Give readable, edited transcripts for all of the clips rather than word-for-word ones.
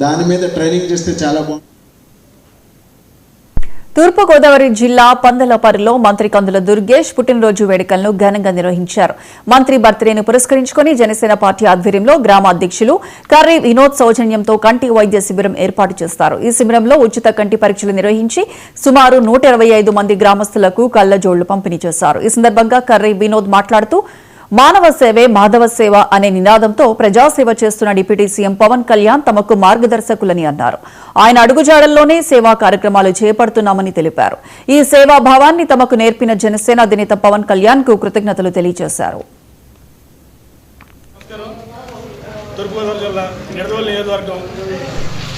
దాని మీద ట్రైనింగ్ చేస్తే చాలా బాగుంటుంది. తూర్పుగోదావరి జిల్లా పందలపరిలో మంత్రి కందుల దుర్గేష్ పుట్టినరోజు వేడుకలను ఘనంగా నిర్వహించారు. మంత్రి బర్త్డేను పురస్కరించుకుని జనసేన పార్టీ ఆధ్వర్యంలో గ్రామ అధ్యక్షులు కర్రీ వినోద్ సౌజన్యంతో కంటి వైద్య శిబిరం ఏర్పాటు చేస్తారు. ఈ శిబిరంలో ఉచిత కంటి పరీక్షలు నిర్వహించి సుమారు 125 మంది గ్రామస్తులకు కళ్లజోళ్లు పంపిణీ చేశారు. ఈ సందర్భంగా కర్రీ వినోద్ మాట్లాడుతూ మానవ సేవే మాధవ సేవ అనే నినాదంతో ప్రజాసేవ చేస్తున్న డిప్యూటీ సీఎం పవన్ కళ్యాణ్ తమకు మార్గదర్శకులని అన్నారు. ఆయన అడుగుజాడల్లోనే సేవా కార్యక్రమాలు చేపడుతున్నామని తెలిపారు. ఈ సేవాభావాన్ని తమకు నేర్పిన జనసేన అధినేత పవన్ కళ్యాణ్ కు కృతజ్ఞతలు తెలియజేశారు.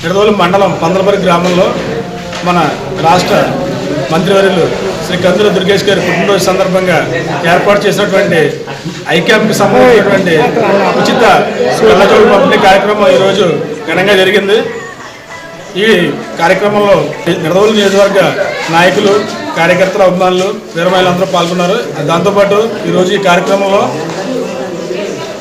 నిడదవోలు మండలం పందలపరి గ్రామంలో మన రాష్ట్ర మంత్రివర్యులు శ్రీ కందుల దుర్గేష్ గారి పుట్టినరోజు సందర్భంగా ఏర్పాటు చేసినటువంటి ఐక్యాంప్కి సంబంధించినటువంటి ఉచిత కళ్ళజోడు పంపిణీ కార్యక్రమం ఈరోజు ఘనంగా జరిగింది. ఈ కార్యక్రమంలో నిడదవోలు నియోజకవర్గ నాయకులు, కార్యకర్తల, అభిమానులు, వీరమహిళలందరూ పాల్గొన్నారు. దాంతోపాటు ఈరోజు ఈ కార్యక్రమంలో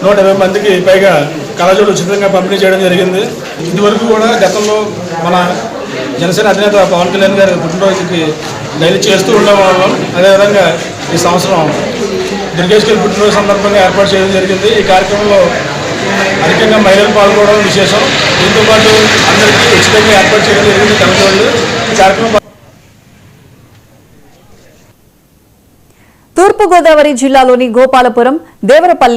120 మందికి పైగా కళ్ళజోడు ఉచితంగా పంపిణీ చేయడం జరిగింది. ఇదివరకు కూడా గతంలో మన జనసేన అధినేత పవన్ కళ్యాణ్ గారి పుట్టినరోజుకి డైలీ చేస్తూ ఉండేవాళ్ళం. అదేవిధంగా ఈ సంవత్సరం దుర్గేష్ గారి పుట్టినరోజు సందర్భంగా ఏర్పాటు చేయడం జరిగింది. ఈ కార్యక్రమంలో అధికంగా మహిళలు పాల్గొనడం విశేషం. దీంతోపాటు అందరికీ ఉచితంగా ఏర్పాటు చేయడం జరిగింది కళ్ళజోళ్ళు. ఈ కార్యక్రమం తూర్పుగోదావరి జిల్లాలోని గోపాలపురం, దేవరపల్లి